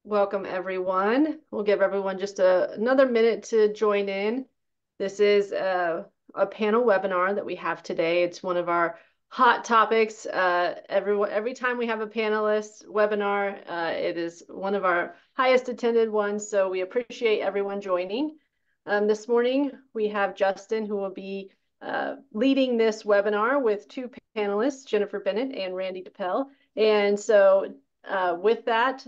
Welcome, everyone. We'll give everyone just another minute to join in. This is a panel webinar that we have today. It's one of our hot topics. Every time we have a panelist webinar, it is one of our highest attended ones, so we appreciate everyone joining. This morning, we have Justin, who will be leading this webinar with two panelists, Jennifer Bennett and Randy DePel. And so with that,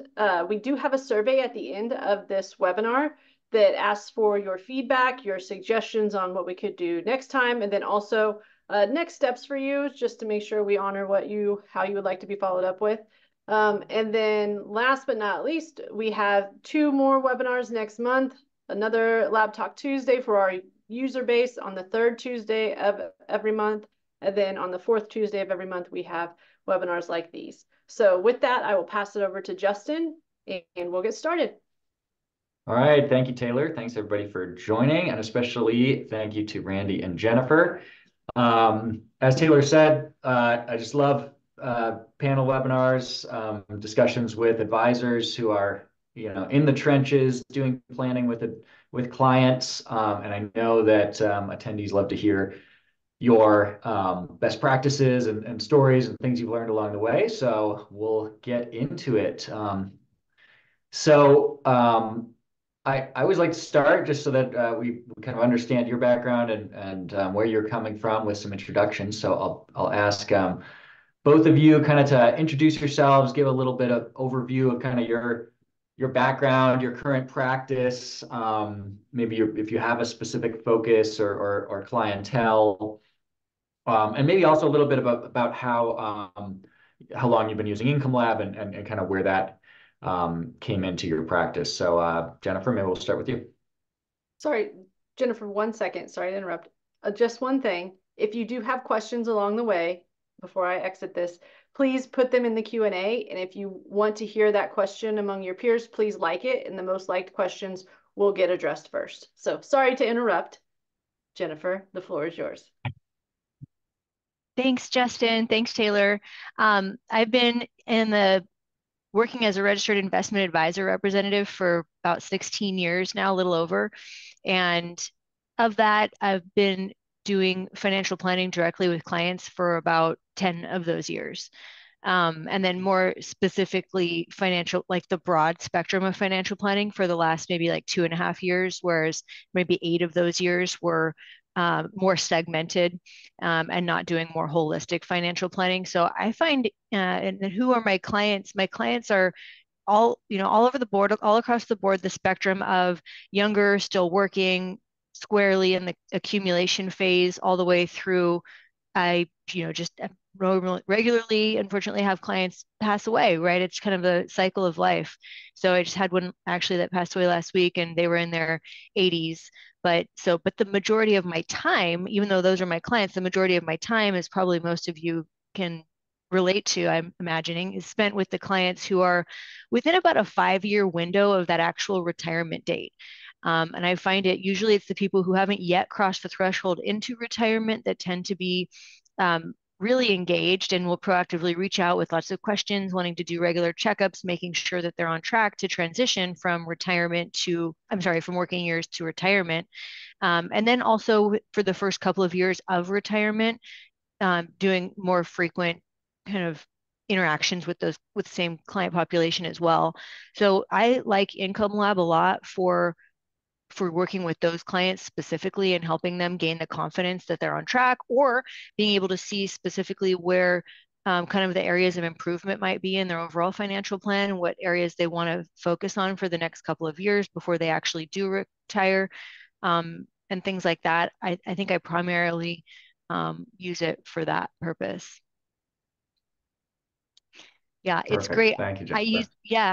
we do have a survey at the end of this webinar that asks for your feedback, your suggestions on what we could do next time, and then also next steps for you, just to make sure we honor how you would like to be followed up with. And then last but not least, we have two more webinars next month, another Lab Talk Tuesday for our user base on the third Tuesday of every month. And then on the fourth Tuesday of every month, we have webinars like these. So with that, I will pass it over to Justin and we'll get started. All right. Thank you, Taylor. Thanks, everybody, for joining. And especially thank you to Randy and Jennifer. As Taylor said, I just love panel webinars, discussions with advisors who are, in the trenches doing planning with clients. And I know that attendees love to hear your best practices and stories and things you've learned along the way. So we'll get into it. So I always like to start just so that we kind of understand your background and where you're coming from with some introductions. So I'll ask both of you kind of to introduce yourselves, give a little bit of overview of kind of your background, your current practice, maybe if you have a specific focus or clientele, and maybe also a little bit about how long you've been using Income Lab and kind of where that came into your practice. So Jennifer, maybe we'll start with you. Sorry, Jennifer, 1 second. Sorry to interrupt. Just one thing. If you do have questions along the way, before I exit this, please put them in the Q&A. And if you want to hear that question among your peers, please like it. And the most liked questions will get addressed first. So sorry to interrupt. Jennifer, the floor is yours. Thanks, Justin. Thanks, Taylor. I've been working as a registered investment advisor representative for about 16 years now, a little over. And of that, I've been doing financial planning directly with clients for about 10 of those years. And then more specifically, like the broad spectrum of financial planning for the last maybe like 2.5 years, whereas maybe 8 of those years were more segmented and not doing more holistic financial planning. So I find, and who are my clients? My clients are all over the board, all across the board, the spectrum of younger, still working, squarely in the accumulation phase, all the way through. I, just regularly, unfortunately, have clients pass away, right? It's kind of a cycle of life. So I just had one actually that passed away last week, and they were in their 80s. But the majority of my time, even though those are my clients, the majority of my time, is probably most of you can relate to, I'm imagining, is spent with the clients who are within about a 5-year window of that actual retirement date. And I find usually it's the people who haven't yet crossed the threshold into retirement that tend to be really engaged and will proactively reach out with lots of questions, wanting to do regular checkups, making sure that they're on track to transition from from working years to retirement. And then also for the first couple of years of retirement, doing more frequent kind of interactions with the same client population as well. So I like Income Lab a lot for working with those clients specifically and helping them gain the confidence that they're on track, or being able to see specifically where kind of the areas of improvement might be in their overall financial plan, what areas they want to focus on for the next couple of years before they actually do retire, and things like that. I think I primarily use it for that purpose. Yeah, it's Perfect. great. Thank you, Jennifer.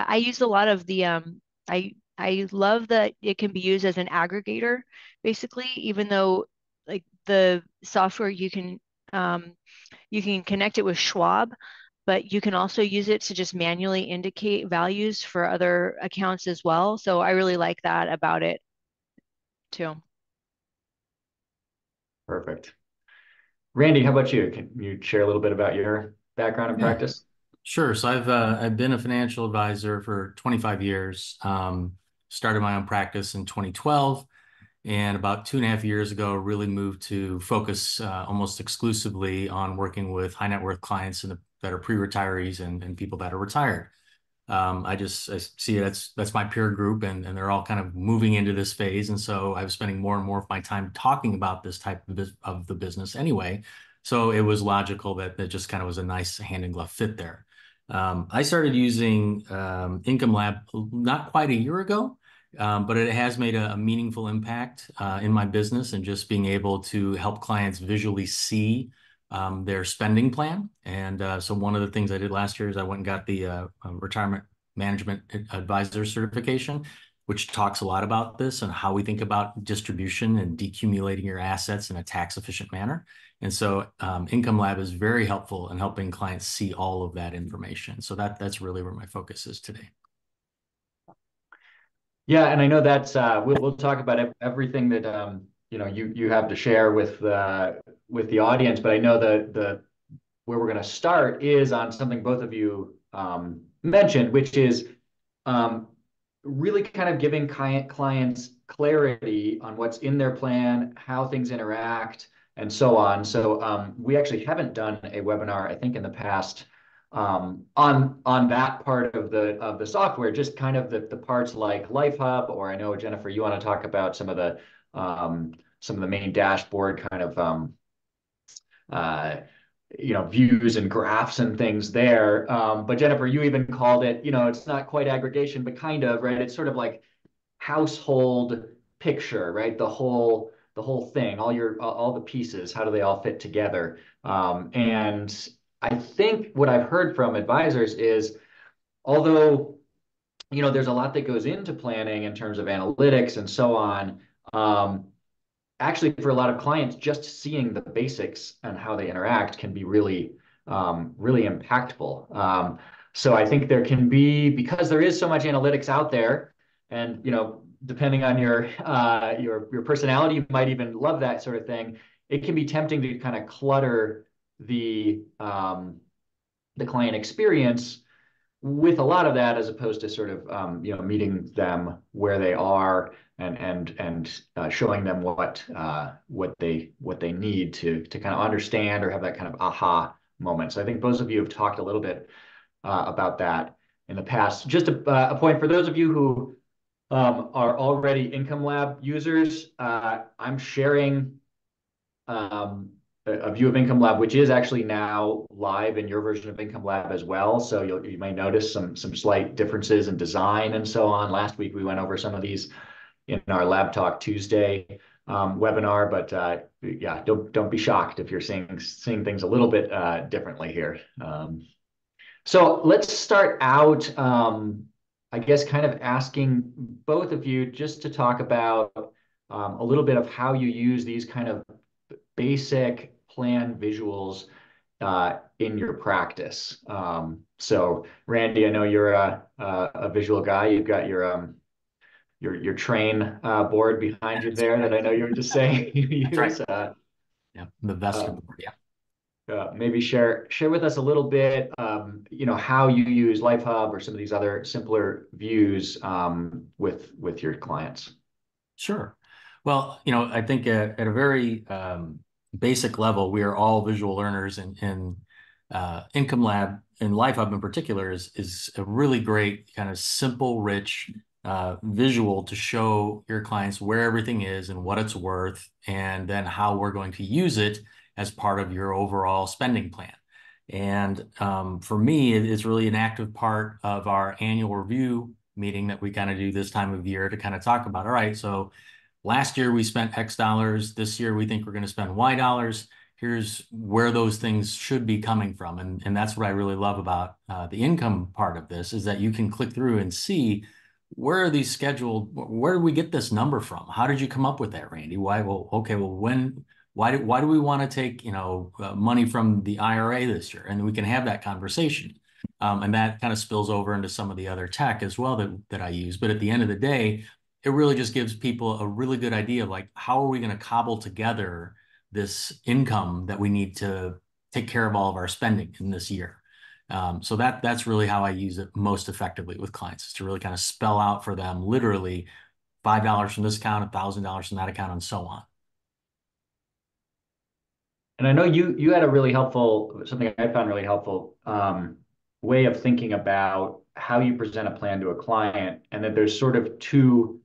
I use a lot of the I love that it can be used as an aggregator, basically, even though like the software you can connect it with Schwab, but you can also use it to just manually indicate values for other accounts as well. So I really like that about it too. Perfect. Randy, how about you? Can you share a little bit about your background and Yeah, practice? Sure. So I've been a financial advisor for 25 years. Started my own practice in 2012, and about 2.5 years ago, really moved to focus almost exclusively on working with high net worth clients that are pre-retirees and people that are retired. I see that's my peer group, and they're all kind of moving into this phase. And so I was spending more and more of my time talking about this type of the business anyway. So it was logical that just kind of was a nice hand in glove fit there. I started using Income Lab not quite a year ago, but it has made a meaningful impact in my business and just being able to help clients visually see their spending plan. And so one of the things I did last year is I went and got the retirement management advisor certification, which talks a lot about this and how we think about distribution and decumulating your assets in a tax efficient manner. And so Income Lab is very helpful in helping clients see all of that information. So that's really where my focus is today. Yeah, and I know that's we'll talk about everything that you have to share with the audience, but I know the where we're going to start is on something both of you mentioned, which is um, really kind of giving clients clarity on what's in their plan, how things interact, and so on. So we actually haven't done a webinar, I think, in the past on that part of the software, just kind of the parts like Life Hub, or I know Jennifer, you want to talk about some of the main dashboard kind of uh, views and graphs and things there. But Jennifer, you even called it, it's not quite aggregation, but kind of, right? It's sort of like household picture, right? The whole thing, all the pieces, how do they all fit together? And I think what I've heard from advisors is, although there's a lot that goes into planning in terms of analytics and so on. Actually, for a lot of clients, just seeing the basics and how they interact can be really, really impactful. So I think there can be, because there is so much analytics out there, and depending on your personality, you might even love that sort of thing. It can be tempting to kind of clutter the client experience with a lot of that, as opposed to sort of meeting them where they are and showing them what they need to kind of understand or have that kind of aha moment. So I think both of you have talked a little bit about that in the past. Just a point for those of you who are already Income Lab users. I'm sharing a view of Income Lab, which is actually now live in your version of Income Lab as well. So you may notice some slight differences in design and so on. Last week we went over some of these in our Lab Talk Tuesday webinar, but yeah, don't be shocked if you're seeing things a little bit differently here. So let's start out, I guess, kind of asking both of you just to talk about a little bit of how you use these kind of basic plan visuals in your practice. So Randy, I know you're a visual guy. You've got your train board behind you there that I know you were just saying you use. That's right. Yeah, the Vesta board. Yeah. Maybe share with us a little bit, how you use Life Hub or some of these other simpler views with your clients. Sure. Well, I think at a very basic level, we are all visual learners, and Income Lab and Life Hub in particular is a really great kind of simple, rich visual to show your clients where everything is and what it's worth, and then how we're going to use it as part of your overall spending plan. And for me, it's really an active part of our annual review meeting that we kind of do this time of year to kind of talk about, all right, so last year we spent X dollars. This year we think we're going to spend Y dollars. Here's where those things should be coming from. And that's what I really love about the income part of this, is that you can click through and see where are these scheduled, where do we get this number from? How did you come up with that, Randy? Why? Well, okay, well, why do we want to take, money from the IRA this year? And we can have that conversation. And that kind of spills over into some of the other tech as well that I use. But at the end of the day, it really just gives people a really good idea of like, how are we going to cobble together this income that we need to take care of all of our spending in this year? So that's really how I use it most effectively with clients, is to really kind of spell out for them literally $5 from this account, $1,000 from that account, and so on. And I know you had a really helpful, something I found really helpful, way of thinking about how you present a plan to a client, and that there's sort of two,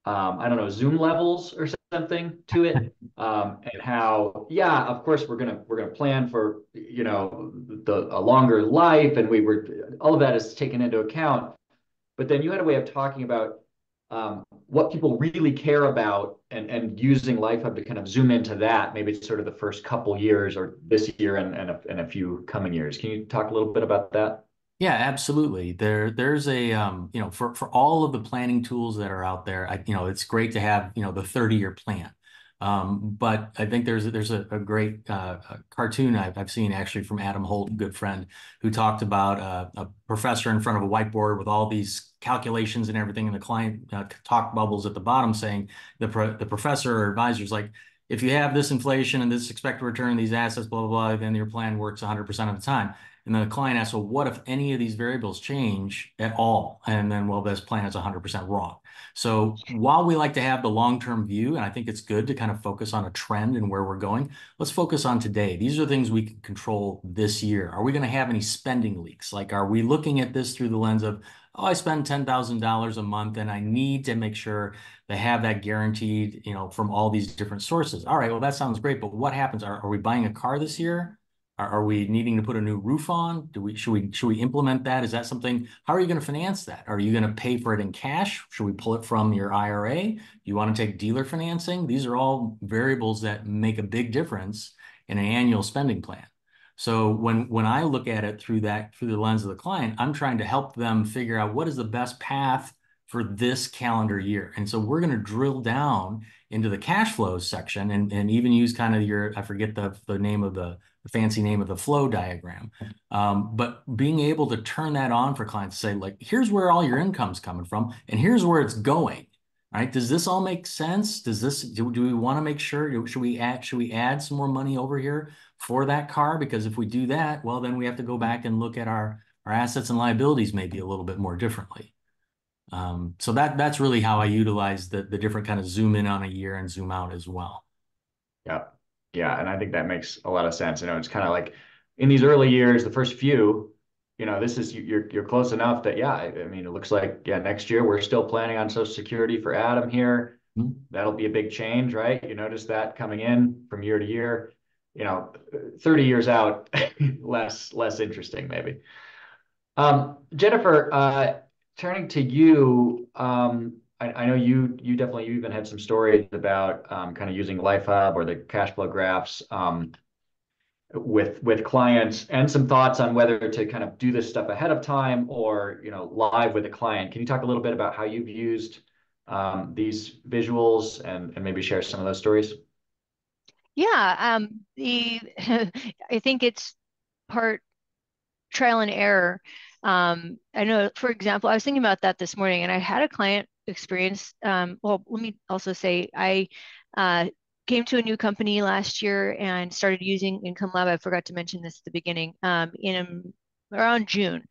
I don't know, Zoom levels or something to it. And how, yeah, of course we're gonna plan for, a longer life, and all of that is taken into account. But then you had a way of talking about what people really care about, and using LifeHub to kind of zoom into that. Maybe it's sort of the first couple years, or this year and a few coming years. Can you talk a little bit about that? Yeah, absolutely. There's a for all of the planning tools that are out there, it's great to have, the 30-year plan. But I think there's a great cartoon I've seen actually from Adam Holt, a good friend, who talked about a professor in front of a whiteboard with all these calculations and everything, and the client talk bubbles at the bottom saying the professor or advisor's like, if you have this inflation and this expected return, these assets, blah, blah, blah, then your plan works 100% of the time. And then the client asks, well, what if any of these variables change at all? And then, well, this plan is 100% wrong. So while we like to have the long-term view, and I think it's good to kind of focus on a trend and where we're going, let's focus on today. These are things we can control this year. Are we going to have any spending leaks? Like, are we looking at this through the lens of, oh, I spend $10,000 a month and I need to make sure they have that guaranteed, from all these different sources. All right, well, that sounds great, but what happens? Are we buying a car this year? Are we needing to put a new roof on? Should we implement that? Is that something? How are you going to finance that? Are you going to pay for it in cash? Should we pull it from your IRA? Do you want to take dealer financing? These are all variables that make a big difference in an annual spending plan. So when I look at it through the lens of the client, I'm trying to help them figure out what is the best path for this calendar year. And so we're going to drill down into the cash flows section, and even use kind of I forget the name of the fancy name of the flow diagram. But being able to turn that on for clients to say, like, here's where all your income's coming from, and here's where it's going. Right? Does this all make sense? Do we want to make sure, should we add some more money over here for that car? Because if we do that, well, then we have to go back and look at our assets and liabilities maybe a little bit more differently. So that's really how I utilize the different kind of zoom in on a year and zoom out as well. Yeah. Yeah. And I think that makes a lot of sense. It's kind of like in these early years, the first few, this is, you're close enough that, yeah, I mean, it looks like, yeah, next year we're still planning on Social Security for Adam here. Mhm. That'll be a big change, right? You notice that coming in from year to year, 30 years out, less interesting maybe. Jennifer, turning to you, I know you even had some stories about kind of using LifeHub or the cash flow graphs with clients, and some thoughts on whether to kind of do this stuff ahead of time or live with a client. Can you talk a little bit about how you've used these visuals, and maybe share some of those stories? Yeah, I think it's part trial and error. I know, for example, I was thinking about that this morning, and I had a client experience. Well, let me also say, I came to a new company last year and started using Income Lab. I forgot to mention this at the beginning. In around June,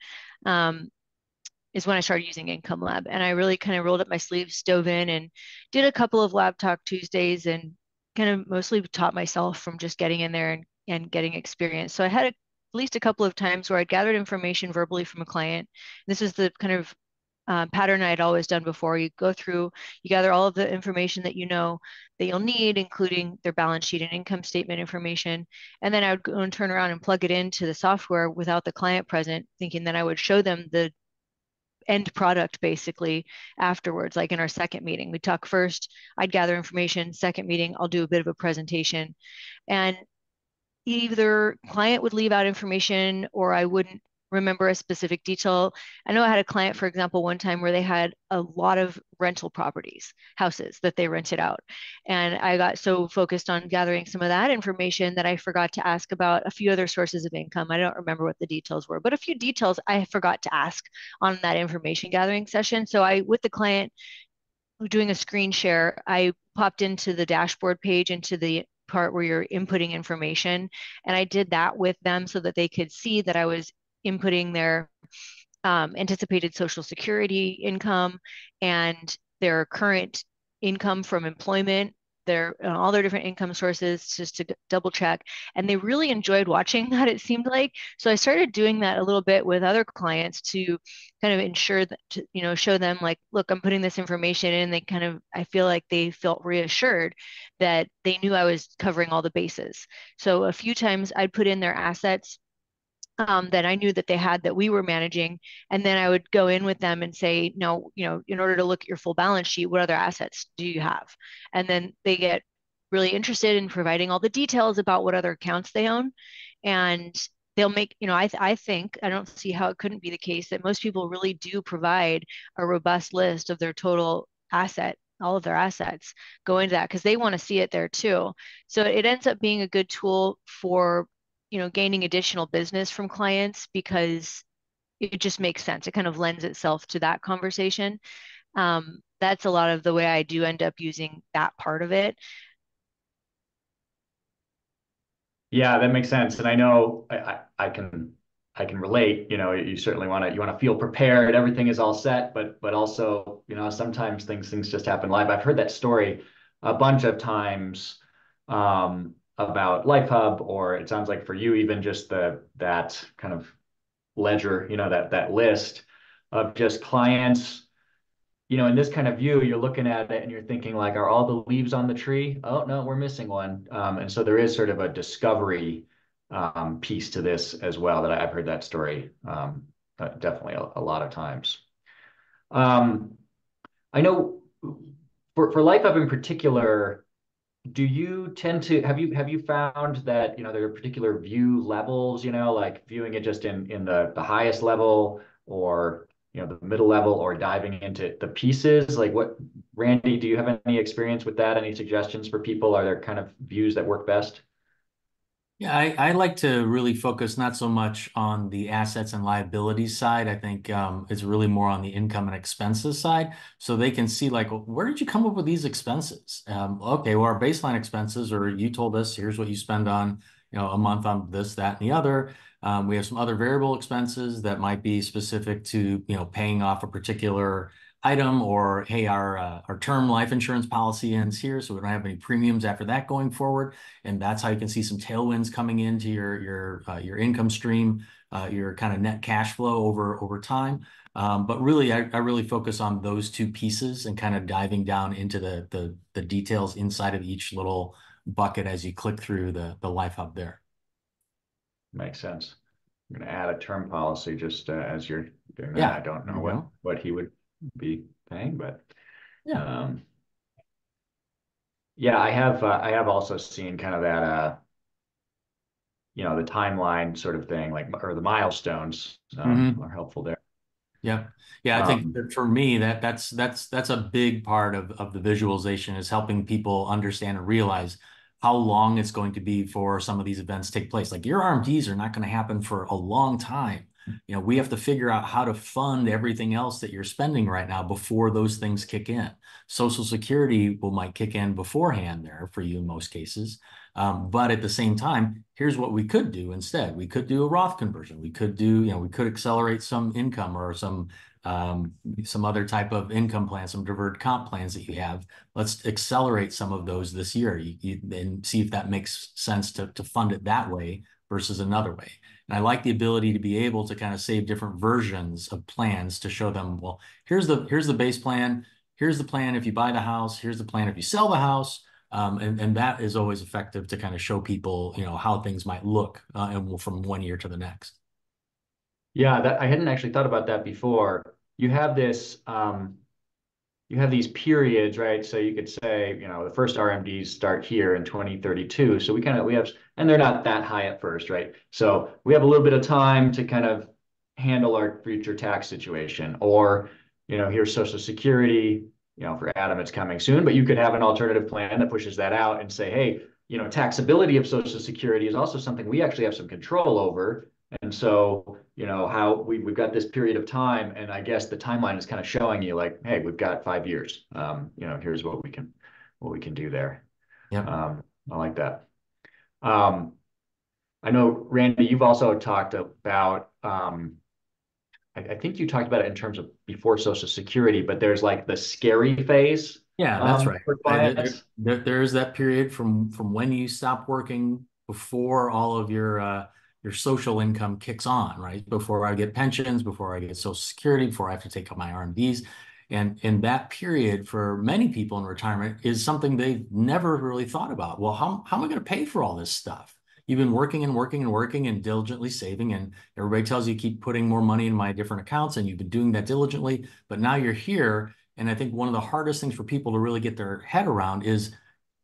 is when I started using Income Lab, and I really kind of rolled up my sleeves, dove in, and did a couple of Lab Talk Tuesdays, and kind of mostly taught myself from just getting in there and getting experience. So I had at least a couple of times where I gathered information verbally from a client. This is the kind of pattern I had always done before. You go through, you gather all of the information that that you'll need, including their balance sheet and income statement information. And then I would go and turn around and plug it into the software without the client present, thinking that I would show them the end product basically afterwards. Like in our second meeting, we talk first, I'd gather information. Second meeting, I'll do a bit of a presentation. And either client would leave out information or I wouldn't remember a specific detail. I know I had a client, for example, one time where they had a lot of rental properties, houses that they rented out. And I got so focused on gathering some of that information that I forgot to ask about a few other sources of income. I don't remember what the details were, but a few details I forgot to ask on that information gathering session. So with the client doing a screen share, I popped into the dashboard page, into the part where you're inputting information. And I did that with them so that they could see that I was inputting their anticipated Social Security income and their current income from employment, their all their different income sources, just to double check. And they really enjoyed watching that, it seemed like. So I started doing that a little bit with other clients to kind of ensure that, show them like, look, I'm putting this information in. They kind of, I feel like they felt reassured that they knew I was covering all the bases. So a few times I'd put in their assets that I knew that they had that we were managing. And then I would go in with them and say, no, in order to look at your full balance sheet, what other assets do you have? And then they get really interested in providing all the details about what other accounts they own. And they'll make, I think, I don't see how it couldn't be the case that most people really do provide a robust list of their total asset, all of their assets go into that because they want to see it there too. So it ends up being a good tool for gaining additional business from clients because it just makes sense. It kind of lends itself to that conversation. That's a lot of the way I do end up using that part of it. Yeah, that makes sense. And I know I can relate. You certainly want to feel prepared. Everything is all set, but also, sometimes things just happen live. I've heard that story a bunch of times about Life Hub, or it sounds like for you, even just that kind of ledger, that list of just clients. In this kind of view, you're looking at it and you're thinking like, are all the leaves on the tree? Oh, no, we're missing one. And so there is sort of a discovery piece to this as well that I've heard that story definitely a lot of times. Um, I know for Life Hub in particular, do you tend to have you found that there are particular view levels, like viewing it just in the highest level, or the middle level, or diving into the pieces? Like, what, Randy, do you have any experience with that? Any suggestions for people? Are there kind of views that work best? Yeah, I like to really focus not so much on the assets and liabilities side. I think it's really more on the income and expenses side. So they can see like, well, where did you come up with these expenses? Okay, well, our baseline expenses, or you told us, here's what you spend on, a month on this, that, and the other. We have some other variable expenses that might be specific to, paying off a particular item, or hey, our term life insurance policy ends here, so we don't have any premiums after that going forward. And that's how you can see some tailwinds coming into your income stream, your kind of net cash flow over time. But really, I really focus on those two pieces and kind of diving down into the details inside of each little bucket as you click through the Life Hub there. Makes sense. I'm going to add a term policy just as you're doing that. Yeah, I don't there know you go. what he would be paying, but Yeah. yeah, I have also seen kind of that the timeline sort of thing, like, or the milestones Mhm. are helpful there. Yeah. Yeah, I think Um, that for me that's a big part of the visualization, is helping people understand and realize how long it's going to be for some of these events to take place. Like your RMDs are not going to happen for a long time. We have to figure out how to fund everything else that you're spending right now before those things kick in. Social Security might kick in beforehand there for you in most cases. But at the same time, here's what we could do instead. We could do a Roth conversion. We could we could accelerate some income, or some other type of income plan, some deferred comp plans that you have. Let's accelerate some of those this year, and see if that makes sense to fund it that way versus another way. And I like the ability to be able to kind of save different versions of plans to show them, well, here's the base plan. Here's the plan if you buy the house. Here's the plan if you sell the house. And that is always effective to kind of show people, how things might look and from one year to the next. yeah, that I hadn't actually thought about that before. You have these periods, right? So you could say, the first RMDs start here in 2032. So we have, and they're not that high at first, right? So we have a little bit of time to kind of handle our future tax situation. Or, here's Social Security, for Adam, it's coming soon, but you could have an alternative plan that pushes that out and say, hey, taxability of Social Security is also something we actually have some control over. And so, how we've got this period of time, and I guess the timeline is kind of showing you like, hey, we've got 5 years. Here's what we can do there. Yep. I like that. I know, Randy, you've also talked about I think you talked about it in terms of before Social Security, but there's like the scary phase Yeah, that's right. for clients. There is that period from when you stop working before all of your social income kicks on, right? Before I get pensions, before I get Social Security, before I have to take out my RMDs. And that period for many people in retirement is something they've never really thought about. Well, how am I going to pay for all this stuff? You've been working and working and working and diligently saving, and everybody tells you keep putting more money in my different accounts, and you've been doing that diligently, but now you're here. And I think one of the hardest things for people to really get their head around is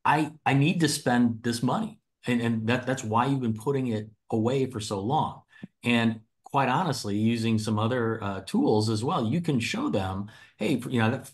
I need to spend this money. And that's why you've been putting it away for so long. And quite honestly, using some other tools as well, you can show them, hey,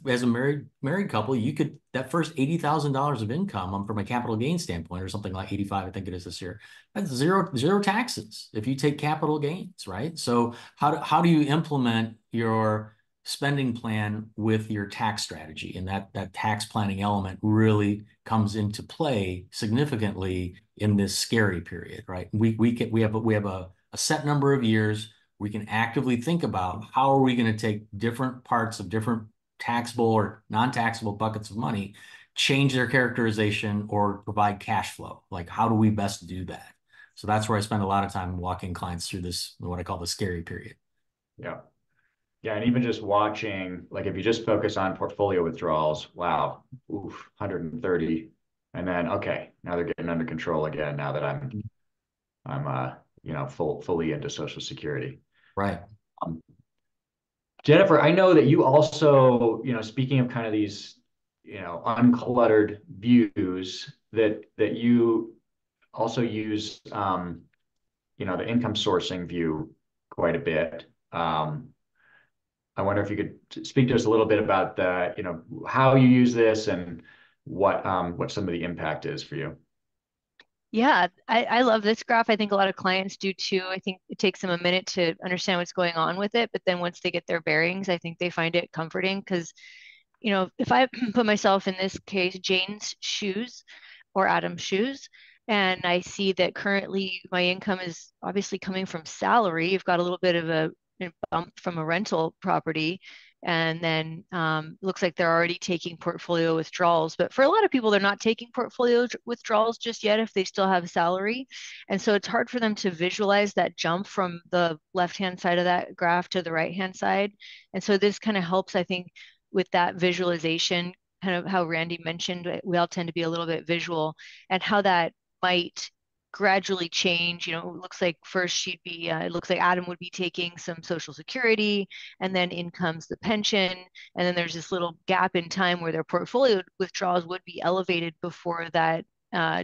as a married couple, you could that first $80,000 of income from a capital gain standpoint, or something like 85, I think it is this year. That's zero taxes if you take capital gains, right? So how do you implement your spending plan with your tax strategy? And that tax planning element really comes into play significantly in this scary period, right? We have a set number of years. We can actively think about how are we going to take different parts of different taxable or non-taxable buckets of money, change their characterization, or provide cash flow. Like, how do we best do that? So that's where I spend a lot of time walking clients through this, what I call the scary period. Yeah. Yeah, and even just watching, like if you just focus on portfolio withdrawals, wow, oof, 130. And then okay, now they're getting under control again now that I'm fully into Social Security. Right. Um, Jennifer, I know that you also, speaking of kind of these, uncluttered views that you also use the income sourcing view quite a bit. I wonder if you could speak to us a little bit about how you use this and what some of the impact is for you. Yeah, I love this graph. I think a lot of clients do too. I think it takes them a minute to understand what's going on with it, but then once they get their bearings, I think they find it comforting because, if I put myself in this case, Jane's shoes or Adam's shoes, and I see that currently my income is obviously coming from salary. You've got a little bit of a bump from a rental property, and then looks like they're already taking portfolio withdrawals. But for a lot of people, they're not taking portfolio withdrawals just yet if they still have salary. And so it's hard for them to visualize that jump from the left-hand side of that graph to the right-hand side. And so this kind of helps, I think, with that visualization, kind of how Randy mentioned, we all tend to be a little bit visual, and how that might gradually change. It looks like first it looks like Adam would be taking some Social Security, and then in comes the pension. And then there's this little gap in time where their portfolio withdrawals would be elevated before that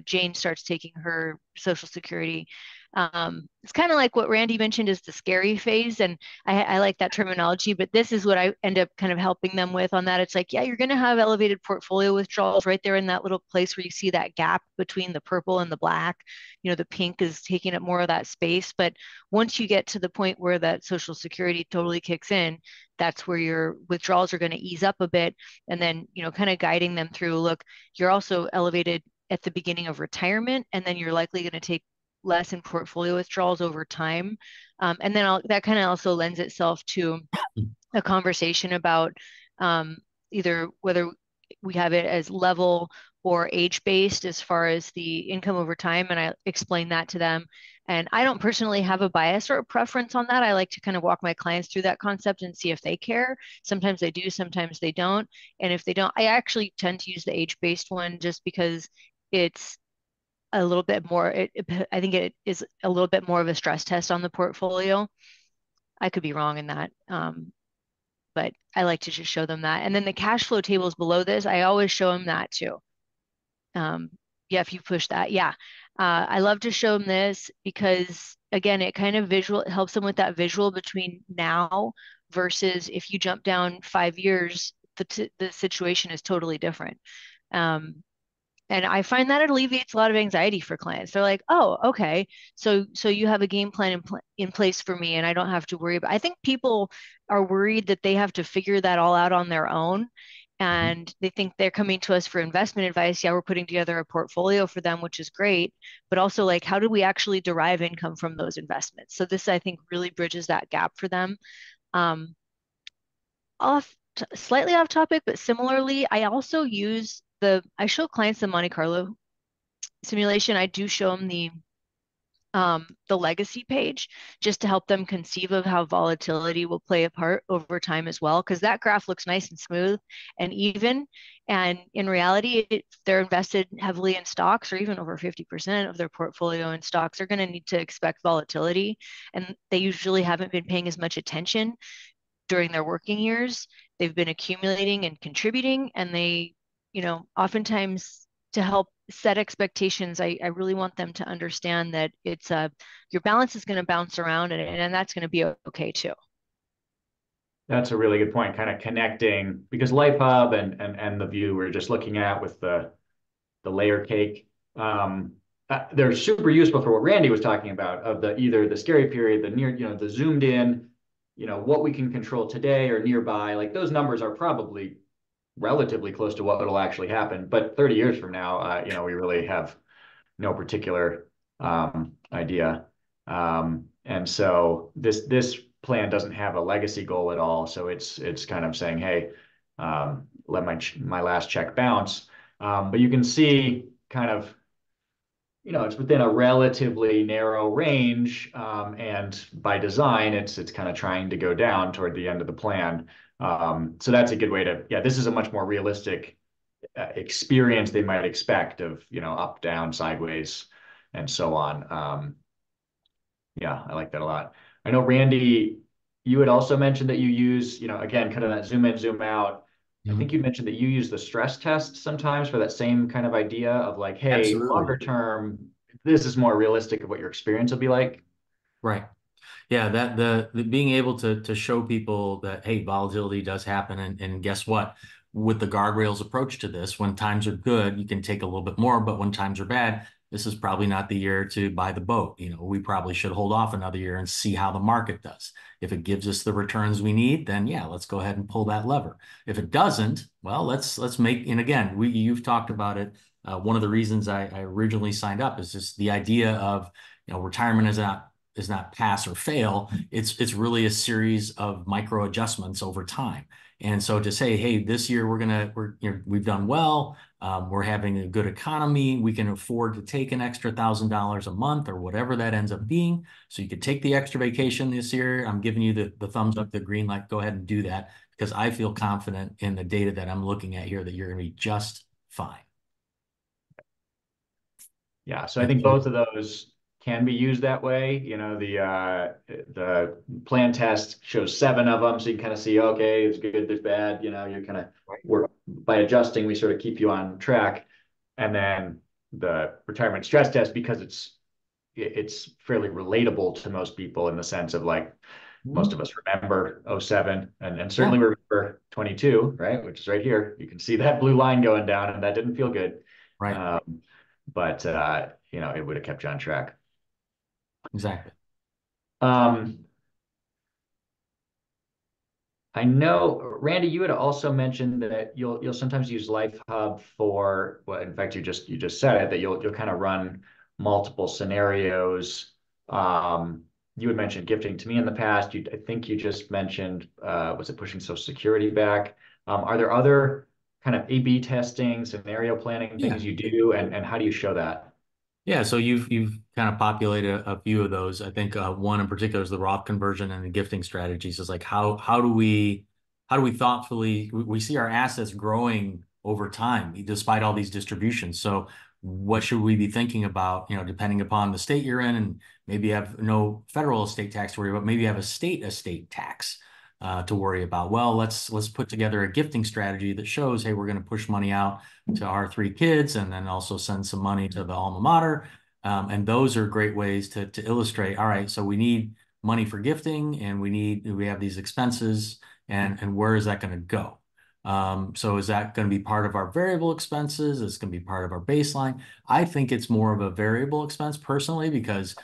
Jane starts taking her Social Security. It's kind of like what Randy mentioned is the scary phase. And I like that terminology, but this is what I end up kind of helping them with on that. It's like, yeah, you're going to have elevated portfolio withdrawals right there in that little place where you see that gap between the purple and the black. The pink is taking up more of that space. But once you get to the point where that Social Security totally kicks in, that's where your withdrawals are going to ease up a bit. And then, kind of guiding them through, look, you're also elevated at the beginning of retirement, and then you're likely going to take less in portfolio withdrawals over time. And then that kind of also lends itself to a conversation about either whether we have it as level or age-based as far as the income over time. And I explain that to them. And I don't personally have a bias or a preference on that. I like to kind of walk my clients through that concept and see if they care. Sometimes they do, sometimes they don't. And if they don't, I actually tend to use the age-based one just because it's a little bit more, I think it is a little bit more of a stress test on the portfolio. I could be wrong in that. But I like to just show them that. And then the cash flow tables below this, I always show them that too. Yeah, if you push that, yeah. I love to show them this because again, it kind of it helps them with that visual between now versus if you jump down 5 years, the situation is totally different. And I find that it alleviates a lot of anxiety for clients. They're like, "Oh, okay, so you have a game plan in place for me, and I don't have to worry about." I think people are worried that they have to figure that all out on their own, and they think they're coming to us for investment advice. Yeah, we're putting together a portfolio for them, which is great, but also like how do we actually derive income from those investments? So this, I think, really bridges that gap for them. Um, Slightly off topic, but similarly, I show clients the Monte Carlo simulation. I do show them the legacy page just to help them conceive of how volatility will play a part over time as well, because that graph looks nice and smooth and even. And in reality, if they're invested heavily in stocks or even over 50% of their portfolio in stocks, they're going to need to expect volatility. And they usually haven't been paying as much attention during their working years. They've been accumulating and contributing, and oftentimes to help set expectations, I really want them to understand that your balance is going to bounce around, and that's going to be okay too. That's a really good point, kind of connecting, because Life Hub and the view we're just looking at with the layer cake, they're super useful for what Randy was talking about, of either the scary period, the near, the zoomed in, what we can control today or nearby. Like those numbers are probably relatively close to what will actually happen. But 30 years from now, we really have no particular idea. And so this plan doesn't have a legacy goal at all. So it's kind of saying, hey, let my last check bounce. But you can see kind of, it's within a relatively narrow range, and by design, it's kind of trying to go down toward the end of the plan. So that's a good way to, yeah, this is a much more realistic experience they might expect of, up, down, sideways, and so on. Yeah, I like that a lot. I know, Randy, you had also mentioned that you use, again, kind of that zoom in, zoom out. I think you mentioned that you use the stress test sometimes for that same kind of idea of like, hey, Absolutely. longer term, this is more realistic of what your experience will be like. Right. Yeah, that the being able to show people that, hey, volatility does happen, and guess what? With the guardrails approach to this, when times are good, you can take a little bit more, but when times are bad, this is probably not the year to buy the boat. We probably should hold off another year and see how the market does. If it gives us the returns we need, then yeah, let's go ahead and pull that lever. If it doesn't, well, let's make, and again, you've talked about it. One of the reasons I originally signed up is just the idea of, retirement is not pass or fail. It's really a series of micro adjustments over time. And so to say, hey, this year we've done well, we're having a good economy, we can afford to take an extra $1,000 a month or whatever that ends up being. So you could take the extra vacation this year. I'm giving you the thumbs up, the green light. Go ahead and do that, because I feel confident in the data that I'm looking at here that you're going to be just fine. Yeah, so I think both of those can be used that way. The plan test shows 7 of them, so you can kind of see, okay, it's good, there's bad. You're kind of, we're by adjusting, we sort of keep you on track. And then the retirement stress test, because it's fairly relatable to most people in the sense of like, most of us remember '07 and certainly Yeah. remember 22, right? Which is right here. You can see that blue line going down, and that didn't feel good. Right. But it would have kept you on track. Exactly. Um, I know, Randy, you had also mentioned that you'll sometimes use Life Hub for, well, in fact, you just said it, that you'll kind of run multiple scenarios. You had mentioned gifting to me in the past. I think you just mentioned, was it pushing Social Security back? Are there other kind of A/B testing, scenario planning Yeah. things you do, and how do you show that? Yeah, so you've kind of populated a few of those. I think one in particular is the Roth conversion and the gifting strategies. Is like how do we thoughtfully we see our assets growing over time despite all these distributions. So what should we be thinking about? Depending upon the state you're in, and maybe you have no federal estate tax to worry about. Maybe you have a state estate tax to worry about. Well, let's put together a gifting strategy that shows, hey, we're going to push money out to our 3 kids, and then also send some money to the alma mater. And those are great ways to illustrate, all right, so we need money for gifting, and we have these expenses, and where is that going to go? So is that going to be part of our variable expenses? Is it going to be part of our baseline? I think it's more of a variable expense personally, because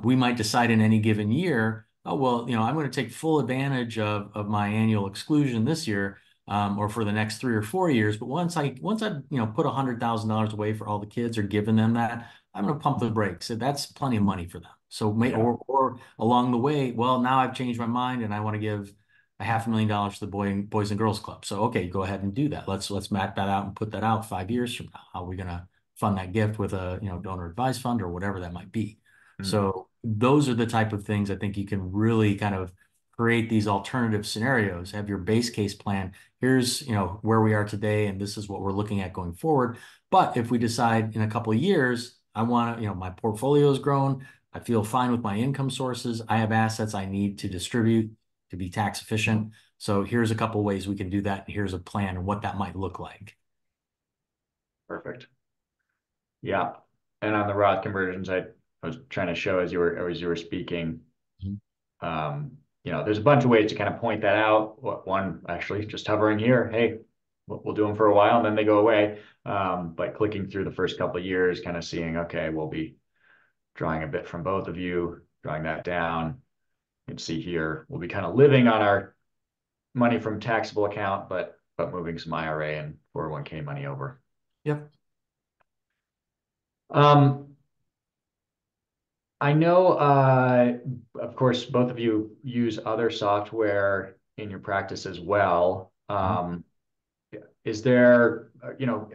we might decide in any given year, oh, well, I'm going to take full advantage of my annual exclusion this year. or for the next 3 or 4 years. But once I put $100,000 away for all the kids or given them that, I'm going to pump the brakes. So that's plenty of money for them. So or along the way, well, now I've changed my mind and I want to give a $500,000 to the Boys and Girls Club. So okay, go ahead and do that. Let's map that out and put that out 5 years from now. How are we going to fund that gift with a donor advised fund or whatever that might be? So those are the type of things I think you can really kind of create these alternative scenarios. Have your base case plan. Here's where we are today, and this is what we're looking at going forward. But if we decide in a couple of years, I want to, my portfolio has grown. I feel fine with my income sources. I have assets I need to distribute to be tax efficient. So here's a couple of ways we can do that. And here's a plan and what that might look like. Perfect. Yeah. And on the Roth conversions, I was trying to show as you were speaking, there's a bunch of ways to kind of point that out. One, actually just hovering here, hey, we'll do them for a while and then they go away. But clicking through the first couple of years, kind of seeing, okay, we'll be drawing a bit from both of you, drawing that down. You can see here, we'll be kind of living on our money from taxable account, but moving some IRA and 401k money over. Yep. I know, of course, both of you use other software in your practice as well. Is there,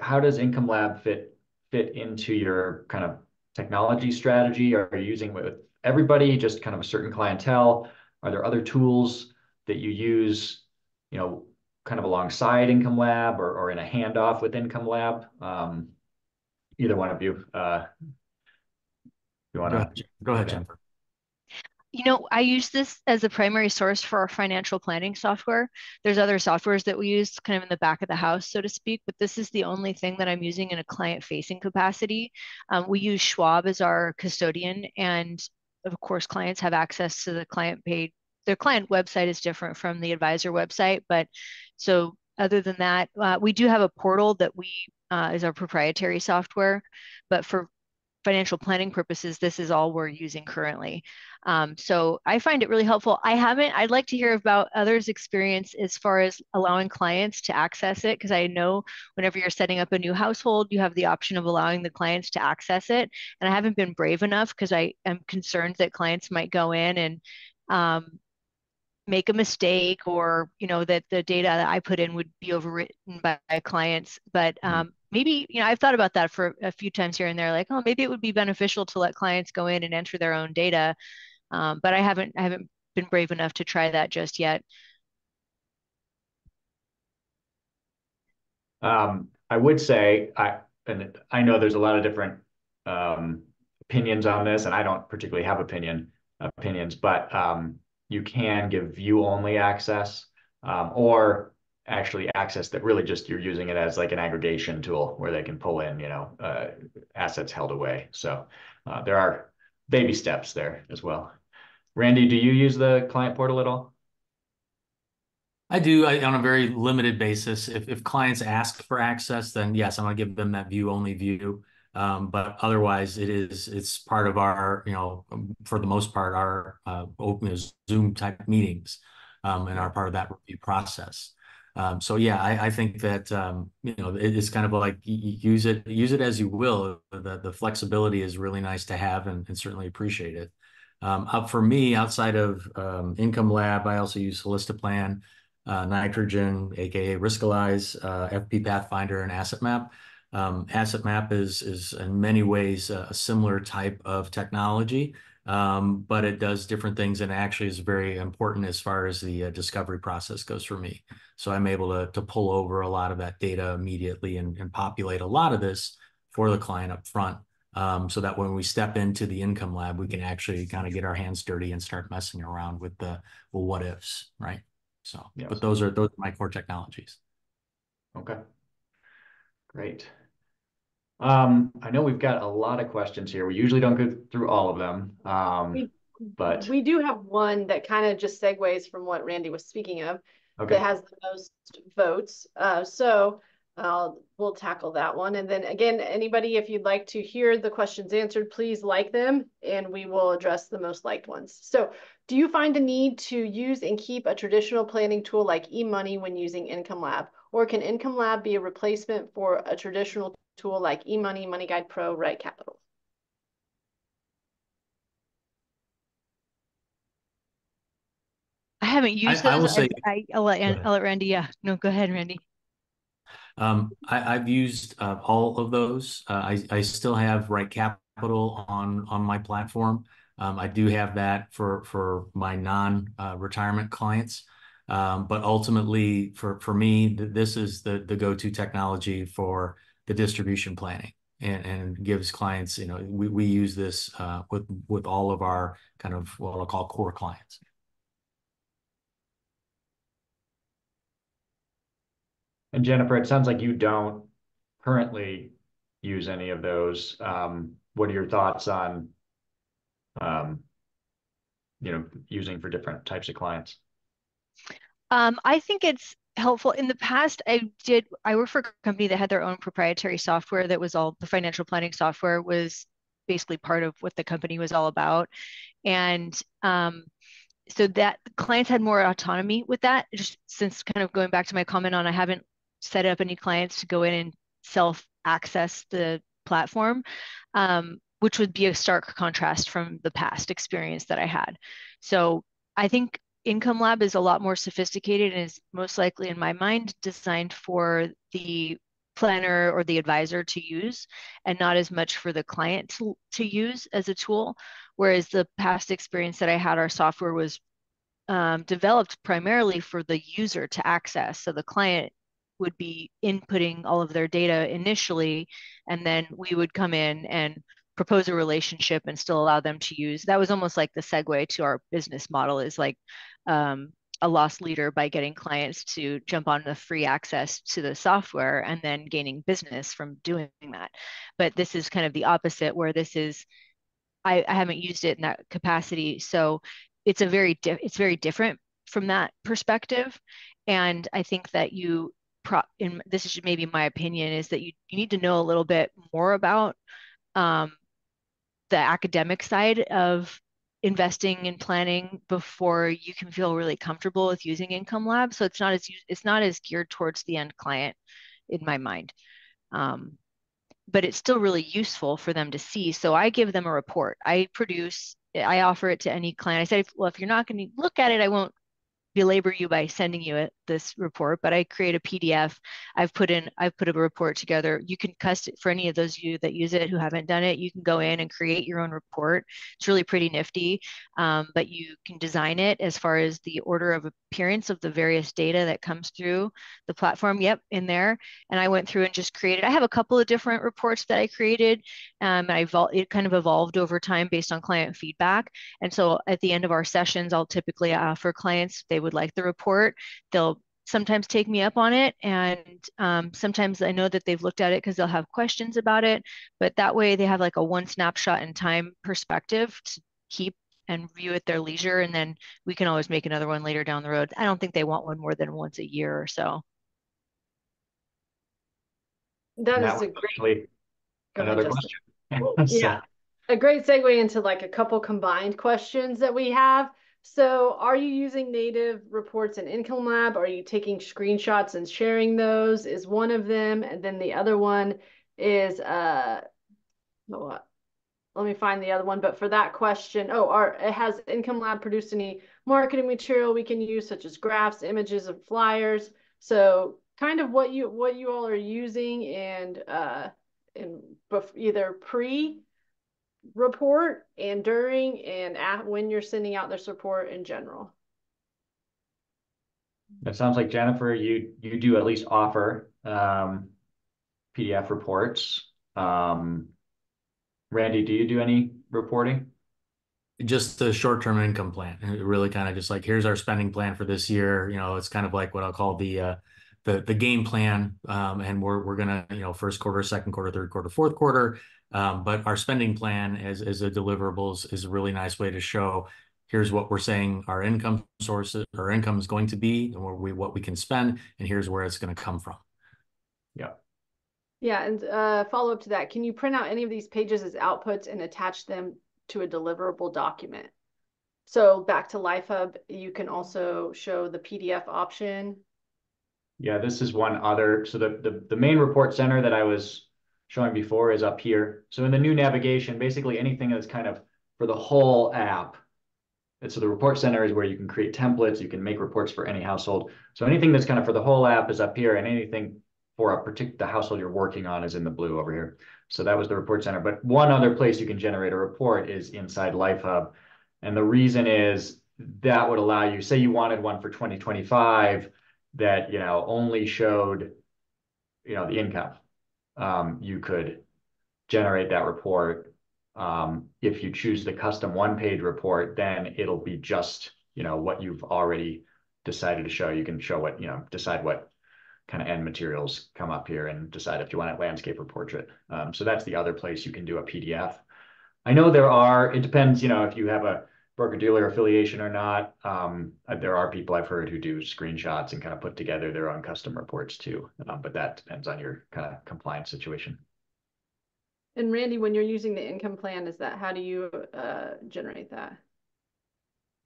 how does Income Lab fit into your kind of technology strategy? Are you using it with everybody, just kind of a certain clientele? Are there other tools that you use, kind of alongside Income Lab or in a handoff with Income Lab? Either one of you, you want to go ahead, Jennifer. I use this as a primary source for our financial planning software. There's other softwares that we use kind of in the back of the house, so to speak, but this is the only thing that I'm using in a client-facing capacity. We use Schwab as our custodian, and of course, clients have access to the client page. Their client website is different from the advisor website, but so other than that, we do have a portal that is our proprietary software, but for financial planning purposes, this is all we're using currently. So I find it really helpful. I'd like to hear about others' experience as far as allowing clients to access it, because I know whenever you're setting up a new household, you have the option of allowing the clients to access it. And I haven't been brave enough because I am concerned that clients might go in and make a mistake, or that the data that I put in would be overwritten by clients. But maybe I've thought about that for a few times here and there, like, oh, maybe it would be beneficial to let clients go in and enter their own data. But I haven't been brave enough to try that just yet. I would say and I know there's a lot of different opinions on this, and I don't particularly have opinions, but you can give view-only access, or actually access that really just you're using it as like an aggregation tool where they can pull in, assets held away. So there are baby steps there as well. Randy, do you use the client portal at all? I do on a very limited basis. If clients ask for access, then yes, I'm going to give them that view-only view. But otherwise, it's part of our, for the most part, our open Zoom type meetings, and are part of that review process. So yeah, I think that it's kind of like use it as you will. The flexibility is really nice to have, and certainly appreciate it. For me, outside of Income Lab, I also use Solistaplan, Nitrogen, aka Riskalyze, FP Pathfinder, and Asset Map. Asset Map is in many ways a similar type of technology, but it does different things and actually is very important as far as the discovery process goes for me. So I'm able to pull over a lot of that data immediately and populate a lot of this for the client up front, so that when we step into the Income Lab, we can actually kind of get our hands dirty and start messing around with the what ifs, right? So, yes. But those are my core technologies. Okay, great. I know we've got a lot of questions here. We usually don't go through all of them, but we do have one that kind of just segues from what Randy was speaking of, that has the most votes. So We'll tackle that one. And then again, anybody, if you'd like to hear the questions answered, please like them and we will address the most liked ones. So do you find a need to use and keep a traditional planning tool like eMoney when using Income Lab? Or can Income Lab be a replacement for a traditional tool like eMoney, Money Guide Pro, Right Capital? I haven't used I those. will say, I'll let, go ahead. I'll let Randy. Yeah, no, go ahead, Randy. I've used all of those. I still have Right Capital on my platform. I do have that for my non-retirement clients. But ultimately, for me, this is the go-to technology for the distribution planning, and gives clients, we use this with all of our kind of what I'll call core clients. And Jennifer, it sounds like you don't currently use any of those. What are your thoughts on, um, using for different types of clients? I think it's helpful. In the past, I worked for a company that had their own proprietary software that was all the financial planning software was basically part of what the company was all about. And so that clients had more autonomy with that. Just since kind of going back to my comment on, I haven't set up any clients to go in and self access the platform, which would be a stark contrast from the past experience that I had. So I think Income Lab is a lot more sophisticated and is most likely, in my mind, designed for the planner or the advisor to use and not as much for the client to use as a tool. Whereas the past experience that I had, our software was developed primarily for the user to access. So the client would be inputting all of their data initially, and then we would come in and propose a relationship and still allow them to use. That was almost like the segue to our business model is like a loss leader by getting clients to jump on the free access to the software and then gaining business from doing that. But this is kind of the opposite, where this is I haven't used it in that capacity. So it's very different from that perspective. And I think that this is maybe my opinion, is that you need to know a little bit more about um, the academic side of investing and planning before you can feel really comfortable with using Income Lab. So it's not as geared towards the end client in my mind. But it's still really useful for them to see. So I give them a report. I offer it to any client. I said, well, if you're not going to look at it, I won't belabor you by sending you this report, but I create a PDF. I've put a report together. You can for any of those of you that use it who haven't done it, you can go in and create your own report. It's really pretty nifty, but you can design it as far as the order of appearance of the various data that comes through the platform. Yep, in there. And I went through and just created. I have a couple of different reports that I created. It kind of evolved over time based on client feedback. And so at the end of our sessions, I'll typically offer clients, they would like the report, they'll sometimes take me up on it. And sometimes I know that they've looked at it because they'll have questions about it. But that way they have like a one snapshot in time perspective to keep and view at their leisure. And then we can always make another one later down the road. I don't think they want one more than once a year or so. That And that is was a great, actually go ahead, another Justin. question. Yeah, So, a great segue into like a couple combined questions that we have. So are you using native reports in Income Lab? Are you taking screenshots and sharing those is one of them. And then the other one is, oh, let me find the other one. But for that question, has Income Lab produced any marketing material we can use, such as graphs, images, and flyers? So kind of what you all are using and either pre report and during and when you're sending out this report in general. it sounds like Jennifer, you do at least offer PDF reports. Randy, do you do any reporting? Just the short-term income plan. And it really kind of just like, here's our spending plan for this year. It's kind of like what I'll call the game plan. And we're gonna, first quarter, second quarter, third quarter, fourth quarter. But our spending plan as a deliverables is a really nice way to show here's what we're saying our income sources, our income is going to be, and what we can spend, and here's where it's going to come from. Yeah. Yeah, and follow up to that, can you print out any of these pages as outputs and attach them to a deliverable document? So back to LifeHub, you can also show the PDF option. Yeah, this is one other. So the main report center that I was showing before is up here. So in the new navigation, basically anything that's kind of for the whole app. And so the report center is where you can create templates, you can make reports for any household. So anything that's kind of for the whole app is up here, and anything for a particular household you're working on is in the blue over here. So that was the report center. But one other place you can generate a report is inside LifeHub. And the reason is that would allow you, say you wanted one for 2025 that, only showed, the income. You could generate that report. If you choose the custom one-page report, then it'll be just, what you've already decided to show. You can show what, decide what kind of end materials come up here and decide if you want it landscape or portrait. So that's the other place you can do a PDF. I know it depends, if you have a broker-dealer affiliation or not. There are people I've heard who do screenshots and kind of put together their own custom reports too. But that depends on your kind of compliance situation. And Randy, when you're using the income plan, how do you generate that?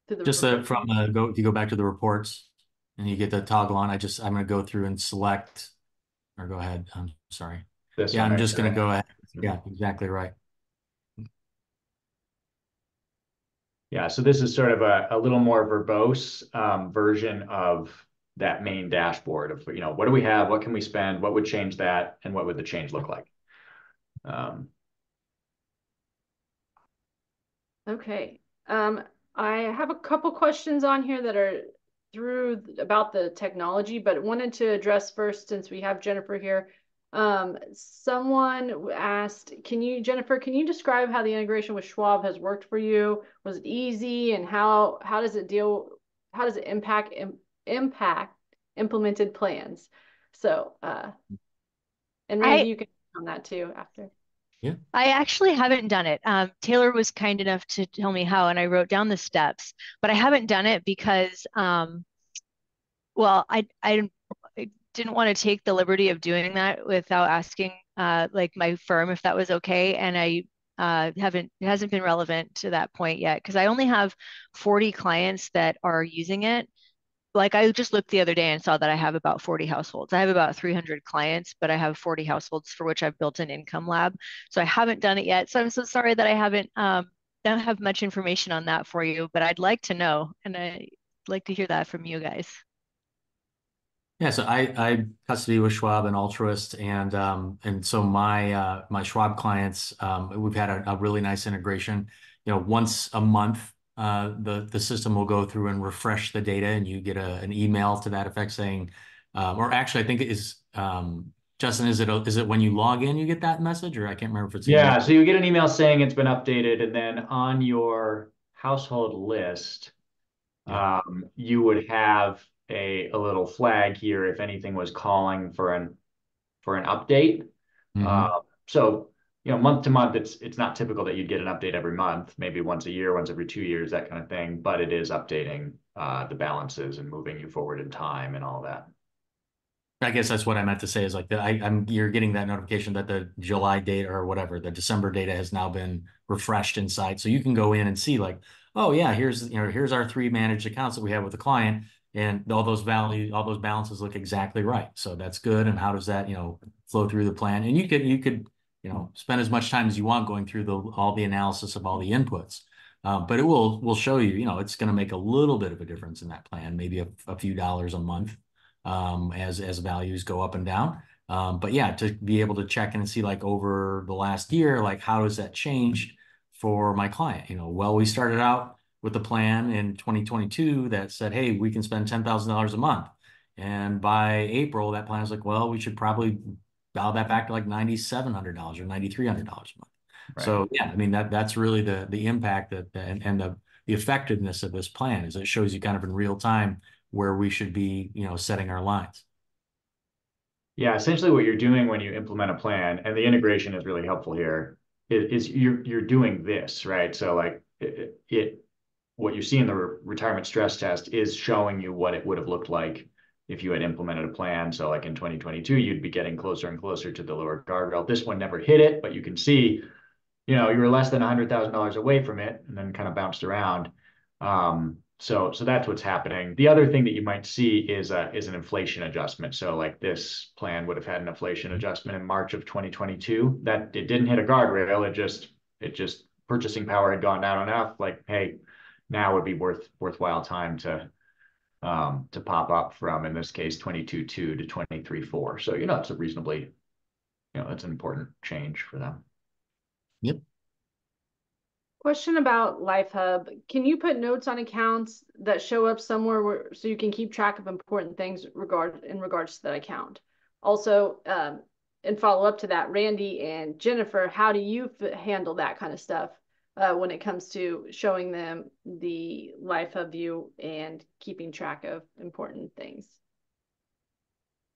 Through the Just report? if you go back to the reports and you get the toggle on, I'm going to go through and select, or go ahead. I'm sorry. This Yeah, one I'm right just going to here. go ahead. Yeah, exactly right. Yeah, so this is sort of a little more verbose version of that main dashboard of, what do we have, what can we spend, what would change that, and what would the change look like? Okay. I have a couple questions on here that are about the technology, but wanted to address first, since we have Jennifer here. Someone asked, Jennifer, can you describe how the integration with Schwab has worked for you? Was it easy, and how does it impact implemented plans? So, and Randy, I you can on that too after. Yeah. I actually haven't done it. Taylor was kind enough to tell me how, and I wrote down the steps, but I haven't done it because, well, I didn't want to take the liberty of doing that without asking, like my firm if that was okay, and it hasn't been relevant to that point yet because I only have 40 clients that are using it. Like I just looked the other day and saw that I have about 40 households. I have about 300 clients, but I have 40 households for which I've built an income lab. So I haven't done it yet. So I'm so sorry that I haven't don't have much information on that for you, but I'd like to know, and I'd like to hear that from you guys. Yeah, so I custody with Schwab and Altruist, and so my Schwab clients, we've had a really nice integration. Once a month, the system will go through and refresh the data, and you get an email to that effect saying, or actually, I think it is Justin. Is it when you log in you get that message, or I can't remember if it's in Yeah, your. so you get an email saying it's been updated, and then on your household list, Yeah. you would have a little flag here if anything was calling for an update. Mm-hmm. So month to month, it's not typical that you'd get an update every month, maybe once a year, once every 2 years, that kind of thing. But it is updating the balances and moving you forward in time and all that. I guess that's what I meant to say is like that you're getting that notification that the July data or whatever, the December data has now been refreshed inside. So you can go in and see like, oh yeah, here's our 3 managed accounts that we have with the client, and all those balances look exactly right. So that's good. And how does that, flow through the plan? And you could, spend as much time as you want going through all the analysis of all the inputs. But it will show you, it's going to make a little bit of a difference in that plan, maybe a few dollars a month as values go up and down. But yeah, to be able to check in and see like over the last year, like how does that change for my client? Well, we started out with a plan in 2022 that said, hey, we can spend $10,000 a month. And by April, that plan was like, well, we should probably dial that back to like $9,700 or $9,300 a month. Right. So yeah, I mean that's really the impact and the effectiveness of this plan is it shows you kind of in real time where we should be, setting our lines. Yeah, essentially what you're doing when you implement a plan, and the integration is really helpful here, is you're doing this, right? So like what you see in the retirement stress test is showing you what it would have looked like if you had implemented a plan. So like in 2022, you'd be getting closer and closer to the lower guardrail. This one never hit it, but you can see, you were less than $100,000 away from it and then kind of bounced around. So that's what's happening. The other thing that you might see is an inflation adjustment. So like this plan would have had an inflation adjustment in March of 2022 that it didn't hit a guardrail. It just purchasing power had gone down enough. Like, hey, now would be worthwhile time to pop up from, in this case, 22.2 to 23.4. So it's a reasonably, it's an important change for them. Yep. Question about LifeHub. Can you put notes on accounts that show up somewhere so you can keep track of important things in regards to that account? Also, and follow up to that, Randy and Jennifer, how do you handle that kind of stuff when it comes to showing them the LifeHub view and keeping track of important things?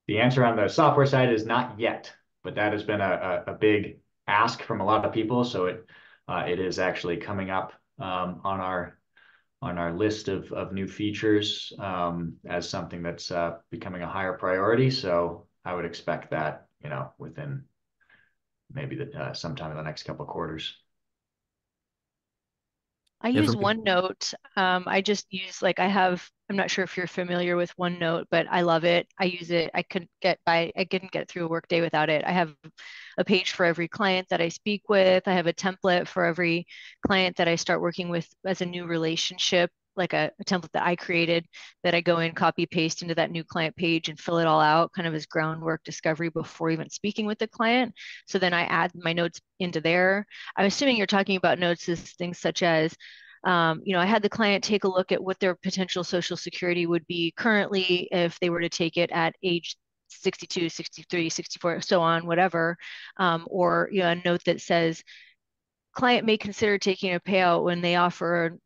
The answer on the software side is not yet, but that has been a big ask from a lot of people. So it is actually coming up on our list of new features as something that's becoming a higher priority. So I would expect that within maybe sometime in the next couple of quarters. I Yeah, for use me, OneNote. I just use I'm not sure if you're familiar with OneNote, but I love it. I use it. I couldn't get through a workday without it. I have a page for every client that I speak with. I have a template for every client that I start working with as a new relationship, like a template that I created that I go in, copy, paste into that new client page and fill it all out kind of as groundwork discovery before even speaking with the client. So then I add my notes into there. I'm assuming you're talking about notes as things such as I had the client take a look at what their potential Social Security would be currently if they were to take it at age 62, 63, 64, so on, whatever. Or a note that says, client may consider taking a payout when they offer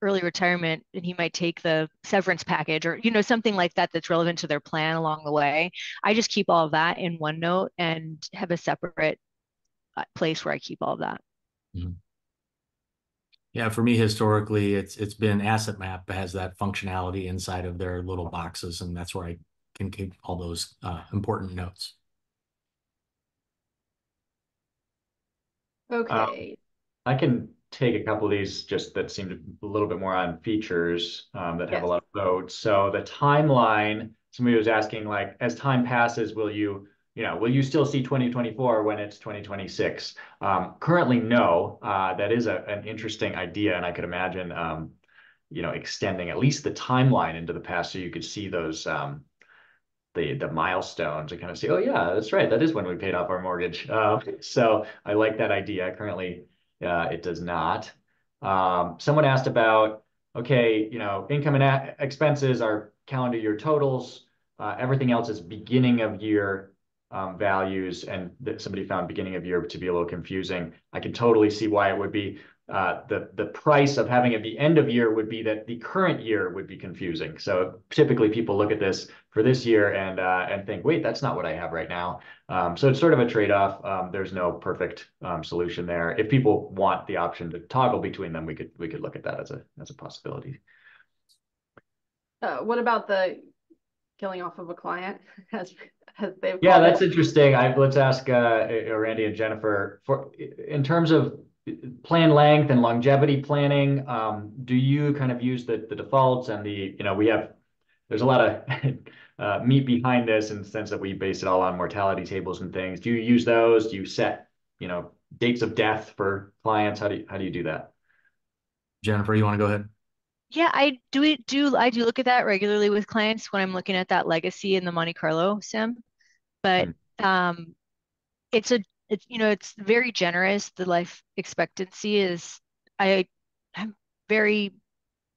early retirement and he might take the severance package or something like that that's relevant to their plan along the way. I just keep all of that in OneNote and have a separate place where I keep all of that. mhm. Yeah, for me historically, it's been Asset Map has that functionality inside of their little boxes, and that's where I can keep all those important notes. Okay. I can take a couple of these just that seem a little bit more on features that have a Yes. lot of votes. So the timeline, somebody was asking, like, as time passes, will you still see 2024 when it's 2026? Currently, no. That is an interesting idea, and I could imagine, extending at least the timeline into the past so you could see those the milestones and kind of say, oh yeah, that's right, that is when we paid off our mortgage. So I like that idea. Currently, it does not. Someone asked about, okay, income and expenses are calendar year totals. Everything else is beginning of year values, and that somebody found beginning of year to be a little confusing. I can totally see why it would be. The price of having it be end of year would be that the current year would be confusing. So typically people look at this for this year and think, wait, that's not what I have right now. So it's sort of a trade-off. There's no perfect solution there. If people want the option to toggle between them, we could look at that as a possibility. What about the killing off of a client, as they've Yeah, called that's it? interesting. Let's ask Randy and Jennifer in terms of plan length and longevity planning. Do you kind of use the defaults and there's a lot of meat behind this in the sense that we base it all on mortality tables and things. Do you use those? Do you set dates of death for clients? How do you do that? Jennifer, you want to go ahead? Yeah, I do look at that regularly with clients when I'm looking at that legacy in the Monte Carlo sim. But Hmm. um, it's very generous. The life expectancy is I'm very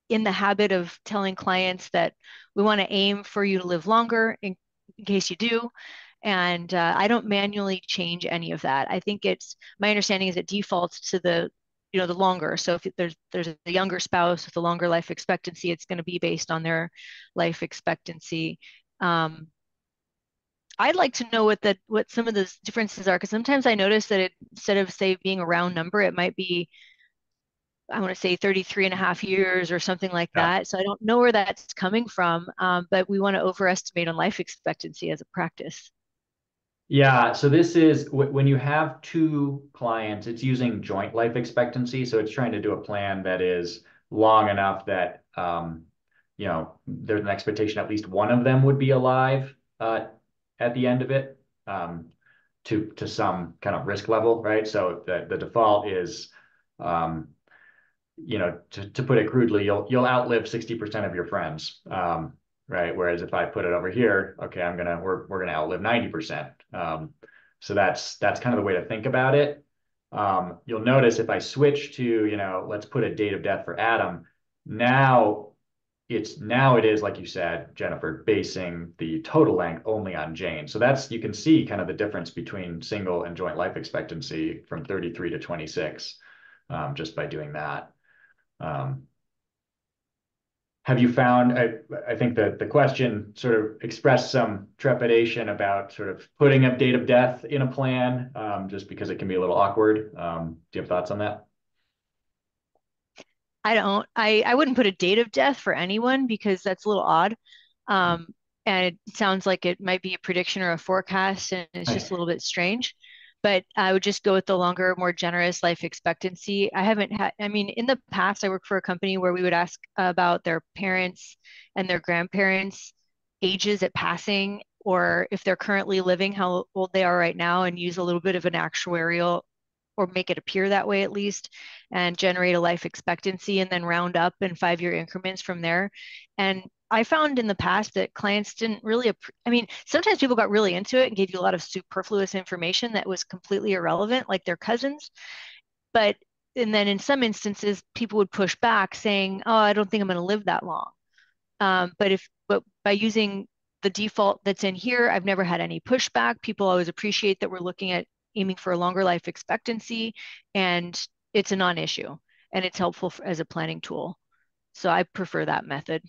in the habit of telling clients that we want to aim for you to live longer in case you do. And I don't manually change any of that. I think my understanding is it defaults to the longer. So if there's a younger spouse with a longer life expectancy, it's going to be based on their life expectancy. Um, I'd like to know what some of the differences are, because sometimes I notice that instead of say being a round number, it might be I want to say 33 and a half years or something like Yeah. that. So I don't know where that's coming from, but we want to overestimate on life expectancy as a practice. Yeah, so this is when you have two clients, it's using joint life expectancy. So it's trying to do a plan that is long enough that there's an expectation at least one of them would be alive at the end of it, to some kind of risk level, right? So the default is um, to put it crudely, you'll outlive 60% of your friends. Right. Whereas if I put it over here, okay, we're gonna outlive 90%. So that's kind of the way to think about it. You'll notice if I switch to, let's put a date of death for Adam, now it is, like you said, Jennifer, basing the total length only on Jane. So you can see kind of the difference between single and joint life expectancy from 33 to 26, just by doing that. Um, have you found, I think that the question sort of expressed some trepidation about sort of putting a date of death in a plan, just because it can be a little awkward. Do you have thoughts on that? I don't. I wouldn't put a date of death for anyone because that's a little odd. Um, and it sounds like it might be a prediction or a forecast, and it's just a little bit strange. But I would just go with the longer, more generous life expectancy. I haven't had, I mean, in the past, I worked for a company where we would ask about their parents and their grandparents' ages at passing, or if they're currently living, how old they are right now, and use a little bit of an actuarial or make it appear that way at least, and generate a life expectancy and then round up in 5 year increments from there. And I found in the past that clients didn't really, I mean, sometimes people got really into it and gave you a lot of superfluous information that was completely irrelevant, like their cousins. But, and then in some instances, people would push back saying, oh, I don't think I'm going to live that long. But by using the default that's in here, I've never had any pushback. People always appreciate that we're looking at aiming for a longer life expectancy, and it's a non-issue, and it's helpful as a planning tool. So I prefer that method.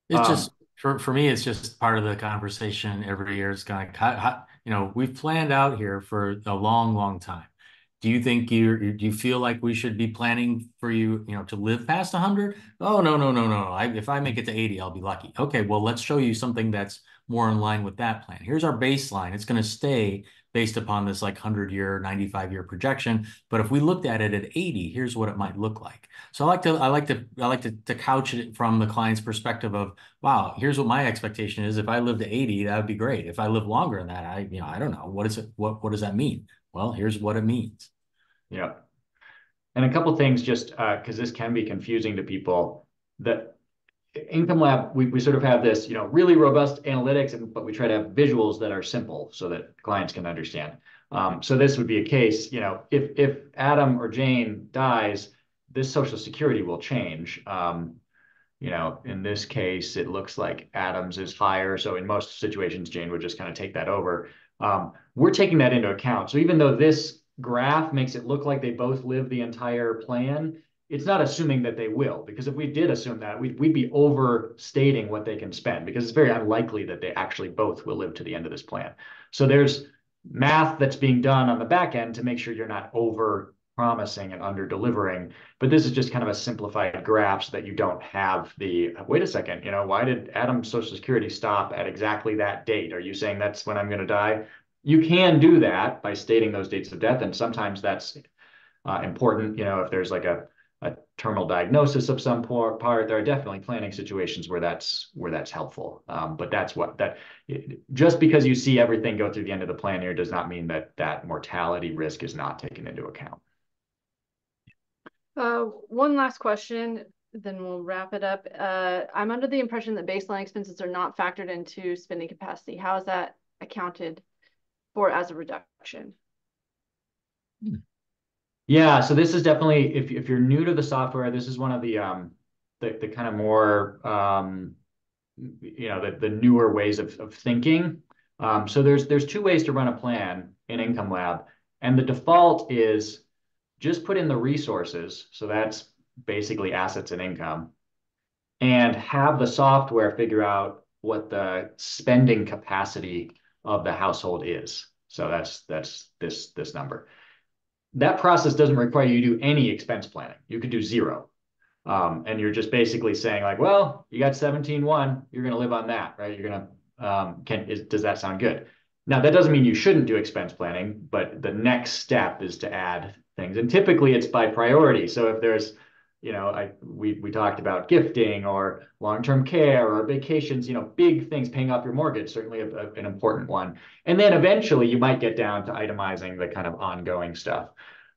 It's just Um, for me, it's just part of the conversation every year. It's kind of we've planned out here for a long, long time. Do you think do you feel like we should be planning for you, to live past 100? Oh, no, no, no, no. If I make it to 80, I'll be lucky. Okay, well, let's show you something that's more in line with that plan. Here's our baseline. It's going to stay based upon this like 100-year, 95-year projection. But if we looked at it at 80, here's what it might look like. So I like to couch it from the client's perspective of, wow, here's what my expectation is. If I live to 80, that would be great. If I live longer than that, I don't know. What is it? What does that mean? Well, here's what it means. yeah. And a couple things just because this can be confusing to people. The Income Lab, we sort of have this, really robust analytics, but we try to have visuals that are simple so that clients can understand. So this would be a case, if Adam or Jane dies, this Social Security will change. In this case, it looks like Adams is higher. So in most situations, Jane would just kind of take that over. We're taking that into account. So even though this graph makes it look like they both live the entire plan, it's not assuming that they will, because if we did assume that, we'd be overstating what they can spend, because it's very unlikely that they actually both will live to the end of this plan. So there's math that's being done on the back end to make sure you're not over promising and under delivering. But this is just kind of a simplified graph so that you don't have wait a second, why did Adam's Social Security stop at exactly that date? Are you saying that's when I'm going to die? You can do that by stating those dates of death. And sometimes that's important. If there's like a terminal diagnosis of some part, there are definitely planning situations where that's helpful. But just because you see everything go through the end of the plan year does not mean that mortality risk is not taken into account. One last question, then we'll wrap it up. I'm under the impression that baseline expenses are not factored into spending capacity. How is that accounted for as a reduction? Yeah, so this is definitely, if you're new to the software, this is one of the kind of more the newer ways of thinking. So there's two ways to run a plan in Income Lab, and the default is just put in the resources. So that's basically assets and income, and have the software figure out what the spending capacity of the household is. So that's this number. that process doesn't require you to do any expense planning. You could do zero. And you're just basically saying like, well, you got 17.1, you're going to live on that, right? You're going to, does that sound good? Now, that doesn't mean you shouldn't do expense planning, but the next step is to add things. And typically it's by priority. So if there's, we talked about gifting or long-term care or vacations, big things, paying off your mortgage, certainly an important one. And then eventually you might get down to itemizing the kind of ongoing stuff.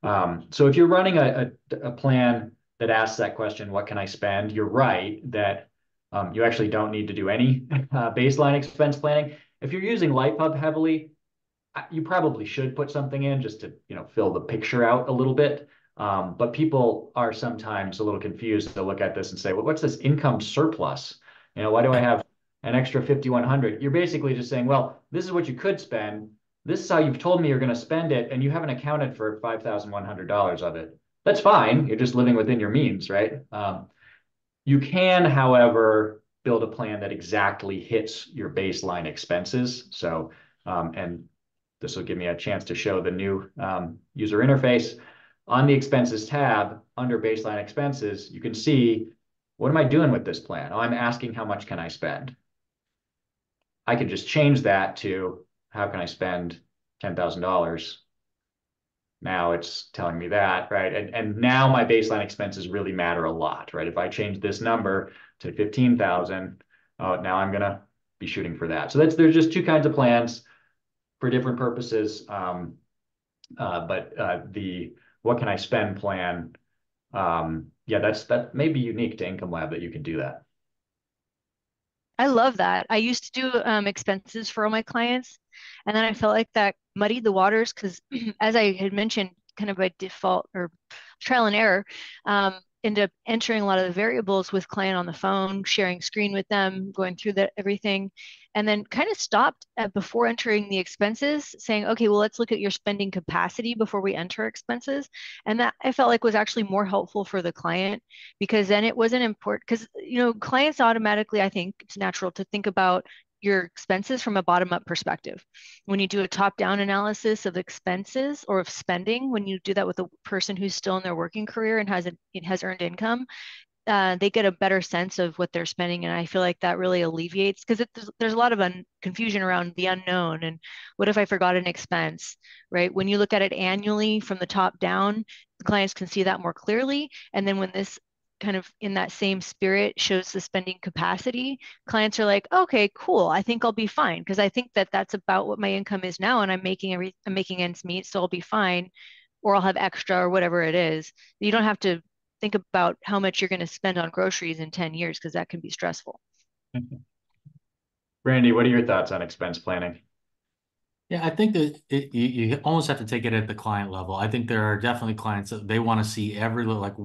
So if you're running a plan that asks that question, what can I spend? You're right that you actually don't need to do any baseline expense planning. If you're using LifeHub heavily, you probably should put something in just to fill the picture out a little bit. But people are sometimes a little confused. They'll look at this and say, well, what's this income surplus? Why do I have an extra 5,100? You're basically just saying, well, this is what you could spend. This is how you've told me you're going to spend it, and you haven't accounted for $5,100 of it. That's fine. You're just living within your means, right? You can, however, build a plan that exactly hits your baseline expenses. So, and this will give me a chance to show the new user interface. On the expenses tab under baseline expenses, you can see, what am I doing with this plan? Oh, I'm asking how much can I spend? I could just change that to how can I spend $10,000? Now it's telling me that, right? And now my baseline expenses really matter a lot, right? If I change this number to 15,000, now I'm gonna be shooting for that. So there's just two kinds of plans for different purposes. But the what can I spend plan, yeah, that may be unique to Income Lab that you can do that. I love that. I used to do expenses for all my clients, and then I felt like that muddied the waters because, as I had mentioned, kind of by default or trial and error, ended up entering a lot of the variables with client on the phone, sharing screen with them, going through everything, and then kind of stopped before entering the expenses, saying, okay, well, let's look at your spending capacity before we enter expenses. And that I felt like was actually more helpful for the client because then it wasn't important because clients automatically, I think it's natural to think about your expenses from a bottom up perspective. When you do a top down analysis of expenses or of spending, when you do that with a person who's still in their working career and has earned income, they get a better sense of what they're spending. And I feel like that really alleviates because there's a lot of confusion around the unknown. And what if I forgot an expense, right? When you look at it annually from the top down, the clients can see that more clearly. And then when this kind of in that same spirit shows the spending capacity, clients are like, okay, cool, I think I'll be fine because I think that that's about what my income is now and I'm making ends meet, so I'll be fine, or I'll have extra or whatever it is. You don't have to think about how much you're going to spend on groceries in 10 years because that can be stressful. Randy, what are your thoughts on expense planning? Yeah, I think that you almost have to take it at the client level. I think there are definitely clients that they want to see every little, like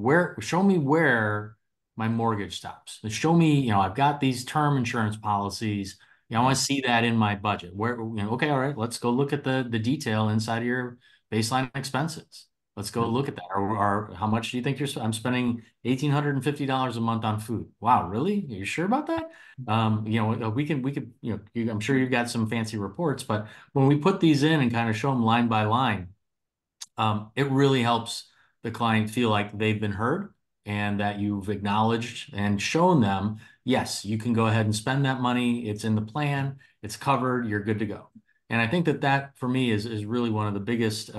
show me where my mortgage stops. Show me, I've got these term insurance policies. I want to see that in my budget. Okay, all right, let's go look at the detail inside of your baseline expenses. Let's go look at that. Or how much do you think I'm spending $1,850 a month on food? Wow, really? Are you sure about that? We could, I'm sure you've got some fancy reports, but when we put these in and kind of show them line by line, it really helps the client feel like they've been heard and that you've acknowledged and shown them, yes, you can go ahead and spend that money. It's in the plan. It's covered. You're good to go. And I think that for me is really one of the biggest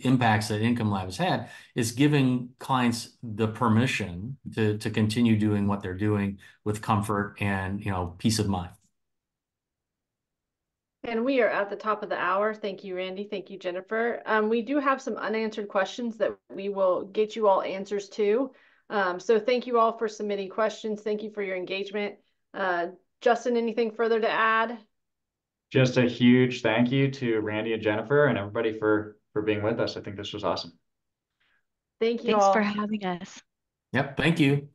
impacts that Income Lab has had is giving clients the permission to continue doing what they're doing with comfort and peace of mind. And we are at the top of the hour. Thank you, Randy. Thank you, Jennifer. We do have some unanswered questions that we will get you all answers to. So thank you all for submitting questions. Thank you for your engagement. Justin, anything further to add? Just a huge thank you to Randy and Jennifer and everybody for being with us. I think this was awesome. Thank you Thanks all. for having us. Yep. Thank you.